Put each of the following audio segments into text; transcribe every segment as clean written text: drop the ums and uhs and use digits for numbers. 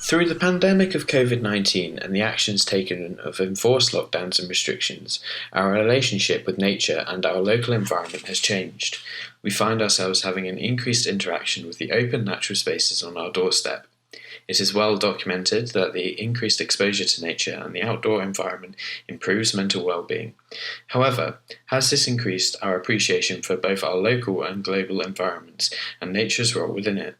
Through the pandemic of COVID-19 and the actions taken of enforced lockdowns and restrictions, our relationship with nature and our local environment has changed. We find ourselves having an increased interaction with the open natural spaces on our doorstep. It is well documented that the increased exposure to nature and the outdoor environment improves mental well-being. However, has this increased our appreciation for both our local and global environments and nature's role within it?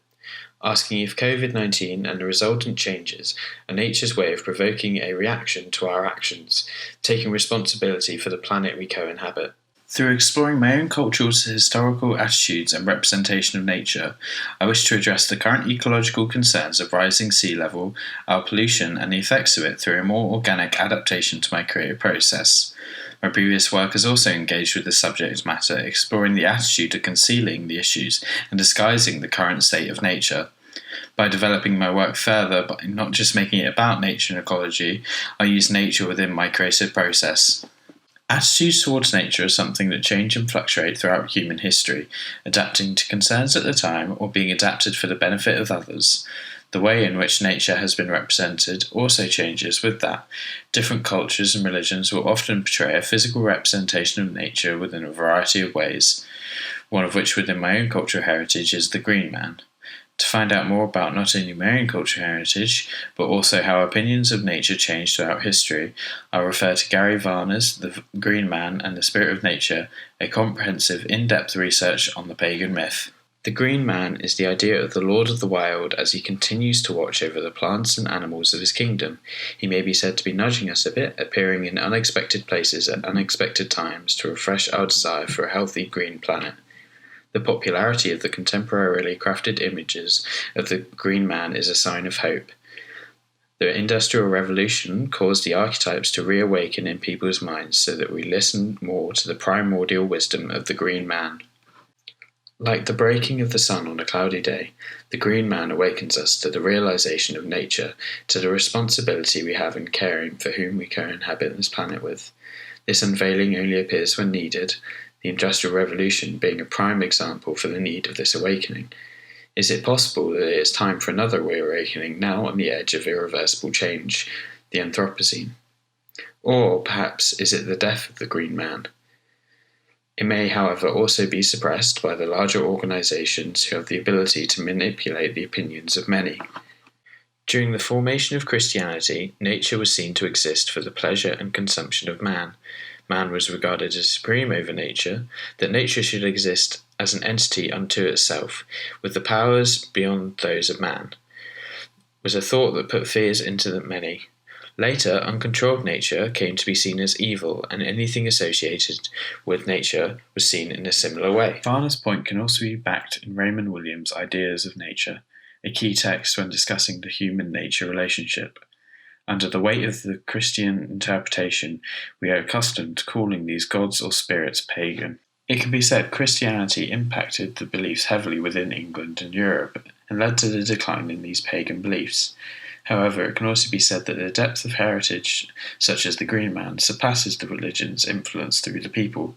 Asking if COVID-19 and the resultant changes are nature's way of provoking a reaction to our actions, taking responsibility for the planet we co-inhabit. Through exploring my own cultural to historical attitudes and representation of nature, I wish to address the current ecological concerns of rising sea level, our pollution, and the effects of it through a more organic adaptation to my creative process. My previous work has also engaged with the subject matter, exploring the attitude of concealing the issues and disguising the current state of nature. By developing my work further, by not just making it about nature and ecology, I use nature within my creative process. Attitudes towards nature are something that change and fluctuate throughout human history, adapting to concerns at the time or being adapted for the benefit of others. The way in which nature has been represented also changes with that. Different cultures and religions will often portray a physical representation of nature within a variety of ways, one of which within my own cultural heritage is the green man. To find out more about not only my own cultural heritage, but also how opinions of nature change throughout history, I refer to Gary Varner's The Green Man and the Spirit of Nature, a comprehensive, in-depth research on the pagan myth. The Green Man is the idea of the Lord of the Wild as he continues to watch over the plants and animals of his kingdom. He may be said to be nudging us a bit, appearing in unexpected places at unexpected times to refresh our desire for a healthy green planet. The popularity of the contemporarily crafted images of the Green Man is a sign of hope. The Industrial Revolution caused the archetypes to reawaken in people's minds so that we listen more to the primordial wisdom of the Green Man. Like the breaking of the sun on a cloudy day, the Green Man awakens us to the realization of nature, to the responsibility we have in caring for whom we co-inhabit this planet with. This unveiling only appears when needed, the Industrial Revolution being a prime example for the need of this awakening. Is it possible that it is time for another reawakening now on the edge of irreversible change, the Anthropocene? Or perhaps is it the death of the Green Man? It may, however, also be suppressed by the larger organizations who have the ability to manipulate the opinions of many. During the formation of Christianity, nature was seen to exist for the pleasure and consumption of man. Man was regarded as supreme over nature, that nature should exist as an entity unto itself, with the powers beyond those of man, was a thought that put fears into the many. Later, uncontrolled nature came to be seen as evil, and anything associated with nature was seen in a similar way. Varner's point can also be backed in Raymond Williams' Ideas of Nature, a key text when discussing the human-nature relationship. Under the weight of the Christian interpretation, we are accustomed to calling these gods or spirits pagan. It can be said Christianity impacted the beliefs heavily within England and Europe and led to the decline in these pagan beliefs. However, it can also be said that the depth of heritage, such as the Green Man, surpasses the religion's influence through the people.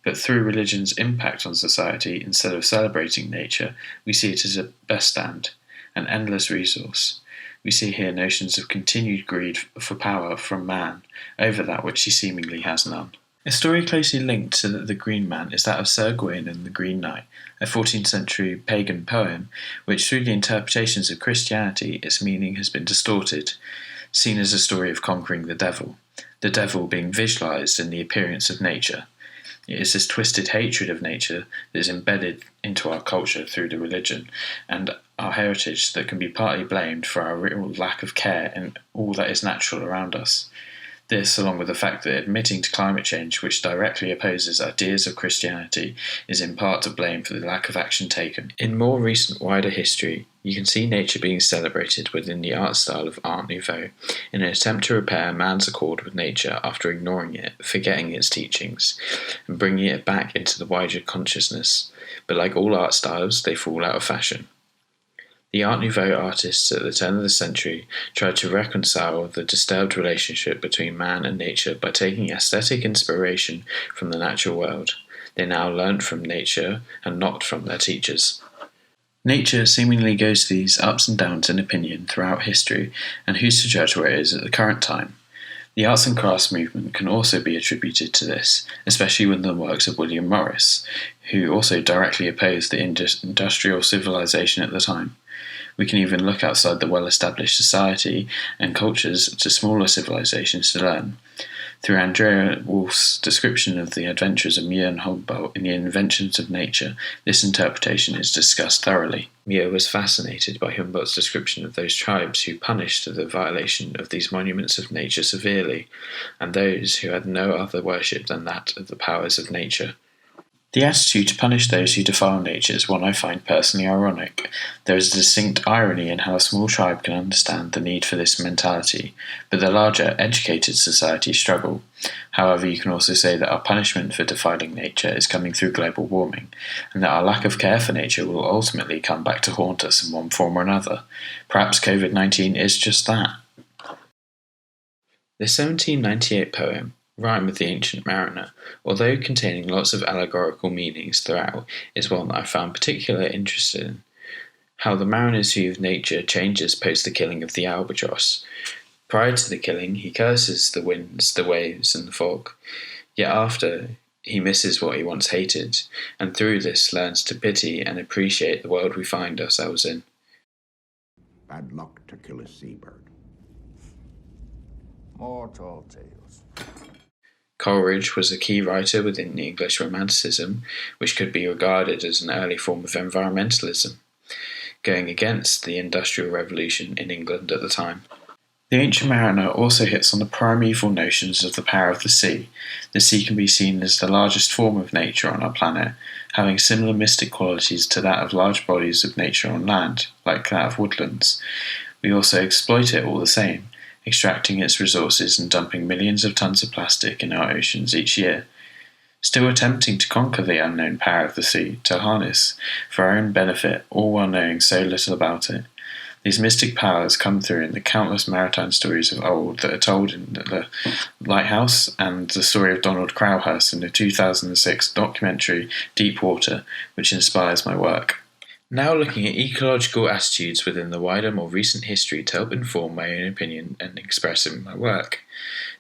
But through religion's impact on society, instead of celebrating nature, we see it as a bestand, an endless resource. We see here notions of continued greed for power from man over that which he seemingly has none. A story closely linked to the Green Man is that of Sir Gawain and the Green Knight, a 14th century pagan poem, which through the interpretations of Christianity its meaning has been distorted, seen as a story of conquering the devil being visualized in the appearance of nature. It is this twisted hatred of nature that is embedded into our culture through the religion and our heritage that can be partly blamed for our real lack of care in all that is natural around us. This, along with the fact that admitting to climate change, which directly opposes ideas of Christianity, is in part to blame for the lack of action taken. In more recent wider history, you can see nature being celebrated within the art style of Art Nouveau, in an attempt to repair man's accord with nature after ignoring it, forgetting its teachings, and bringing it back into the wider consciousness. But like all art styles, they fall out of fashion. The Art Nouveau artists at the turn of the century tried to reconcile the disturbed relationship between man and nature by taking aesthetic inspiration from the natural world. They now learnt from nature and not from their teachers. Nature seemingly goes through these ups and downs in opinion throughout history, and who's to judge where it is at the current time? The arts and crafts movement can also be attributed to this, especially with the works of William Morris, who also directly opposed the industrial civilization at the time. We can even look outside the well-established society and cultures to smaller civilizations to learn. Through Andrea Wolf's description of the adventures of Muir and Humboldt in the Inventions of Nature, this interpretation is discussed thoroughly. Muir was fascinated by Humboldt's description of those tribes who punished the violation of these monuments of nature severely, and those who had no other worship than that of the powers of nature. The attitude to punish those who defile nature is one I find personally ironic. There is a distinct irony in how a small tribe can understand the need for this mentality, but the larger, educated society struggle. However, you can also say that our punishment for defiling nature is coming through global warming, and that our lack of care for nature will ultimately come back to haunt us in one form or another. Perhaps COVID-19 is just that. The 1798 poem, Rhyme of the Ancient Mariner, although containing lots of allegorical meanings throughout, is one that I found particularly interested in. How the mariner's view of nature changes post the killing of the albatross. Prior to the killing, he curses the winds, the waves, and the fog. Yet after, he misses what he once hated, and through this learns to pity and appreciate the world we find ourselves in. Bad luck to kill a seabird. More tall tales. Coleridge was a key writer within the English Romanticism, which could be regarded as an early form of environmentalism, going against the Industrial Revolution in England at the time. The Ancient Mariner also hits on the primeval notions of the power of the sea. The sea can be seen as the largest form of nature on our planet, having similar mystic qualities to that of large bodies of nature on land, like that of woodlands. We also exploit it all the same, extracting its resources and dumping millions of tons of plastic in our oceans each year. Still attempting to conquer the unknown power of the sea, to harness, for our own benefit, all while knowing so little about it. These mystic powers come through in the countless maritime stories of old that are told in The Lighthouse and the story of Donald Crowhurst in the 2006 documentary Deep Water, which inspires my work. Now looking at ecological attitudes within the wider, more recent history to help inform my own opinion and express it in my work.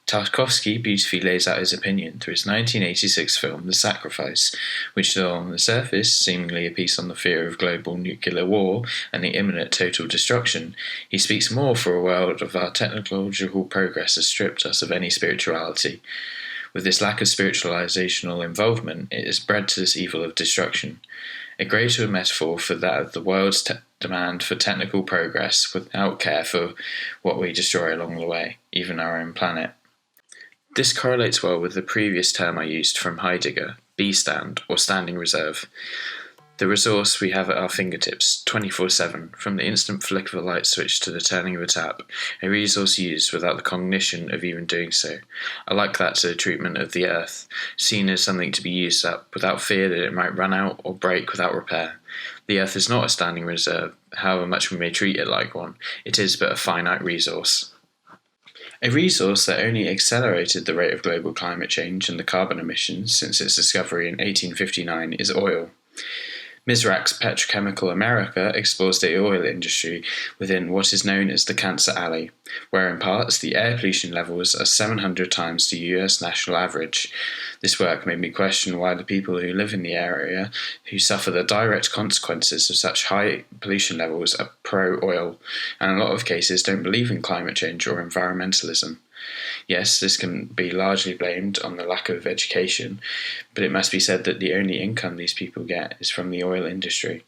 Tarkovsky beautifully lays out his opinion through his 1986 film The Sacrifice, which, though on the surface seemingly a piece on the fear of global nuclear war and the imminent total destruction, he speaks more for a world of our technological progress has stripped us of any spirituality. With this lack of spiritualizational involvement, it is bred to this evil of destruction. A greater metaphor for that of the world's demand for technical progress without care for what we destroy along the way, even our own planet. This correlates well with the previous term I used from Heidegger, B-stand, or standing reserve. The resource we have at our fingertips, 24/7, from the instant flick of a light switch to the turning of a tap, a resource used without the cognition of even doing so. I like that to the treatment of the earth, seen as something to be used up without fear that it might run out or break without repair. The earth is not a standing reserve, however much we may treat it like one, it is but a finite resource. A resource that only accelerated the rate of global climate change and the carbon emissions since its discovery in 1859 is oil. Mizrak's Petrochemical America explores the oil industry within what is known as the Cancer Alley, where in parts the air pollution levels are 700 times the US national average. This work made me question why the people who live in the area, who suffer the direct consequences of such high pollution levels, are pro-oil, and in a lot of cases don't believe in climate change or environmentalism. Yes, this can be largely blamed on the lack of education, but it must be said that the only income these people get is from the oil industry.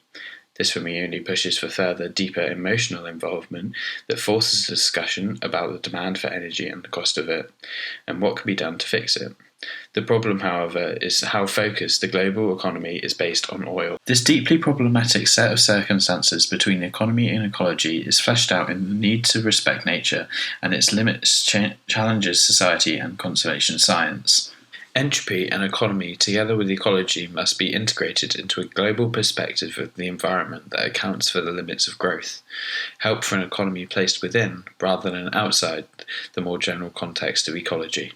This for me only pushes for further, deeper emotional involvement that forces a discussion about the demand for energy and the cost of it, and what can be done to fix it. The problem, however, is how focused the global economy is based on oil. This deeply problematic set of circumstances between economy and ecology is fleshed out in the need to respect nature and its limits challenges society and conservation science. Entropy and economy, together with ecology, must be integrated into a global perspective of the environment that accounts for the limits of growth. Help for an economy placed within, rather than outside, the more general context of ecology.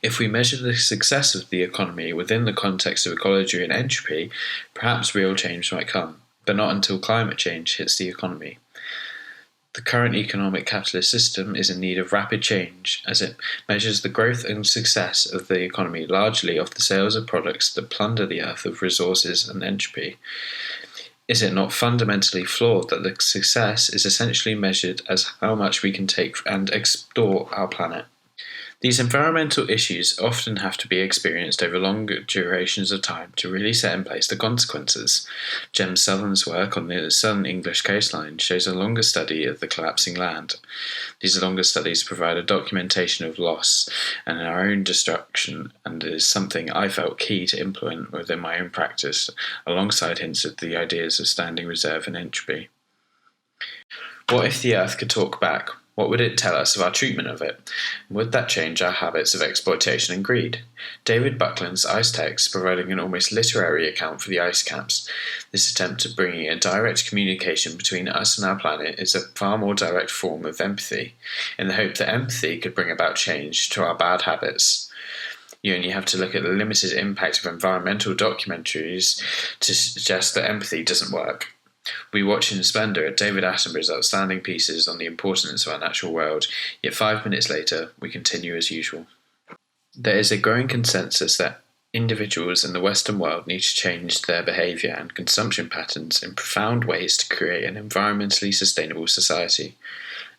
If we measure the success of the economy within the context of ecology and entropy, perhaps real change might come. but not until climate change hits the economy. The current economic capitalist system is in need of rapid change, as it measures the growth and success of the economy largely off the sales of products that plunder the earth of resources and entropy. Is it not fundamentally flawed that the success is essentially measured as how much we can take and extort our planet? These environmental issues often have to be experienced over longer durations of time to really set in place the consequences. Jem Southern's work on the southern English coastline shows a longer study of the collapsing land. These longer studies provide a documentation of loss and our own destruction, and is something I felt key to implement within my own practice, alongside hints of the ideas of standing reserve and entropy. What if the Earth could talk back? What would it tell us of our treatment of it? Would that change our habits of exploitation and greed? David Buckland's ice text, providing an almost literary account for the ice caps. This attempt at bringing a direct communication between us and our planet is a far more direct form of empathy, in the hope that empathy could bring about change to our bad habits. You only have to look at the limited impact of environmental documentaries to suggest that empathy doesn't work. We watch in splendour at David Attenborough's outstanding pieces on the importance of our natural world, yet 5 minutes later, we continue as usual. There is a growing consensus that individuals in the Western world need to change their behaviour and consumption patterns in profound ways to create an environmentally sustainable society.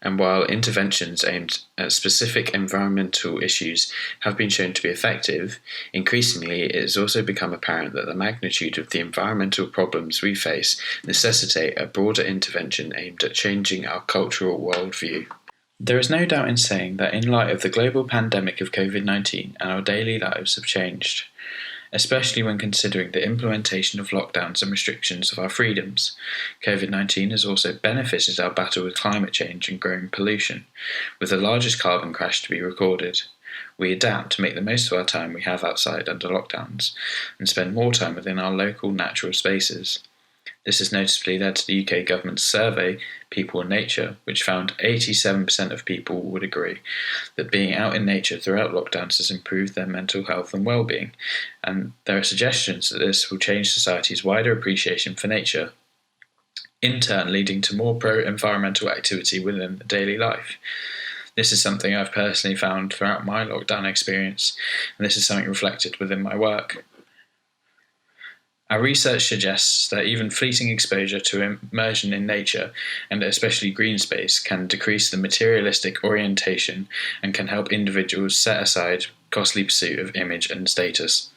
And while interventions aimed at specific environmental issues have been shown to be effective, increasingly it has also become apparent that the magnitude of the environmental problems we face necessitate a broader intervention aimed at changing our cultural worldview. There is no doubt in saying that in light of the global pandemic of COVID-19, our daily lives have changed, especially when considering the implementation of lockdowns and restrictions of our freedoms. COVID-19 has also benefited our battle with climate change and growing pollution, with the largest carbon crash to be recorded. We adapt to make the most of our time we have outside under lockdowns, and spend more time within our local natural spaces. This has noticeably led to the UK government's survey, People and Nature, which found 87% of people would agree that being out in nature throughout lockdowns has improved their mental health and well-being, and there are suggestions that this will change society's wider appreciation for nature, in turn leading to more pro-environmental activity within daily life. This is something I've personally found throughout my lockdown experience, and this is something reflected within my work. Our research suggests that even fleeting exposure to immersion in nature, and especially green space, can decrease the materialistic orientation and can help individuals set aside costly pursuit of image and status.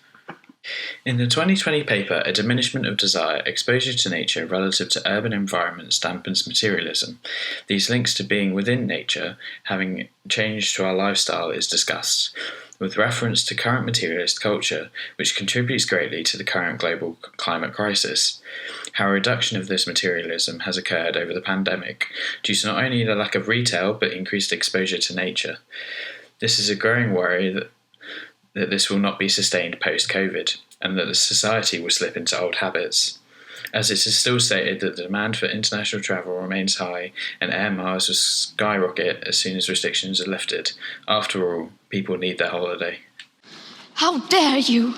In the 2020 paper, A Diminishment of Desire, Exposure to Nature Relative to Urban Environments Dampens Materialism, these links to being within nature having changed to our lifestyle is discussed, with reference to current materialist culture, which contributes greatly to the current global climate crisis. How a reduction of this materialism has occurred over the pandemic, due to not only the lack of retail, but increased exposure to nature. This is a growing worry that this will not be sustained post-COVID, and that the society will slip into old habits. As it is still stated that the demand for international travel remains high and air miles will skyrocket as soon as restrictions are lifted. After all, people need their holiday. How dare you!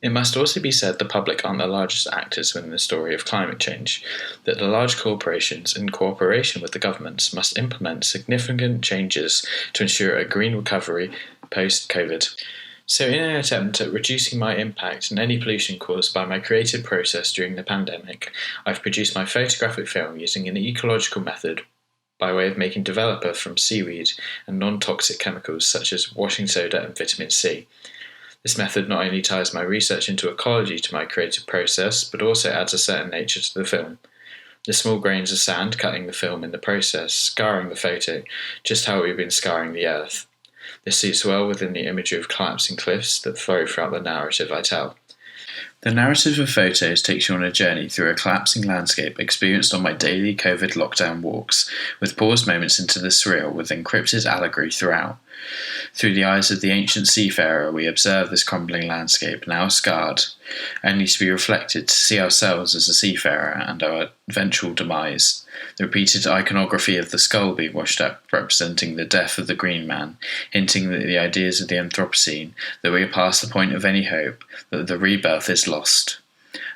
It must also be said the public aren't the largest actors within the story of climate change, that the large corporations, in cooperation with the governments, must implement significant changes to ensure a green recovery post-COVID. So in an attempt at reducing my impact and any pollution caused by my creative process during the pandemic, I've produced my photographic film using an ecological method by way of making developer from seaweed and non-toxic chemicals such as washing soda and vitamin C. This method not only ties my research into ecology to my creative process, but also adds a certain nature to the film. The small grains of sand cutting the film in the process, scarring the photo, just how we've been scarring the earth. This suits well within the imagery of collapsing cliffs that flow throughout the narrative I tell. The narrative of photos takes you on a journey through a collapsing landscape experienced on my daily COVID lockdown walks, with paused moments into the surreal with encrypted allegory throughout. Through the eyes of the ancient seafarer, we observe this crumbling landscape, now scarred, only to be reflected to see ourselves as a seafarer and our eventual demise. The repeated iconography of the skull being washed up, representing the death of the green man, hinting that the ideas of the Anthropocene, that we are past the point of any hope, that the rebirth is lost.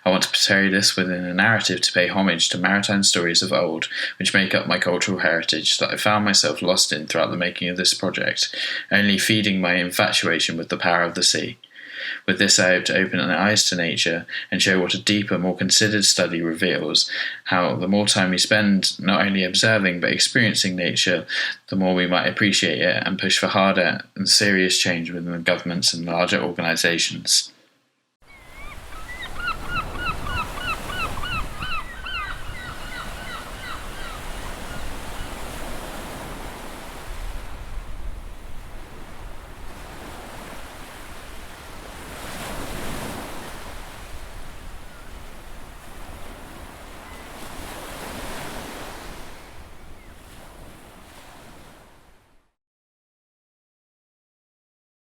I want to portray this within a narrative to pay homage to maritime stories of old, which make up my cultural heritage that I found myself lost in throughout the making of this project, only feeding my infatuation with the power of the sea. With this, I hope to open our eyes to nature and show what a deeper, more considered study reveals, how the more time we spend not only observing but experiencing nature, the more we might appreciate it and push for harder and serious change within the governments and larger organisations.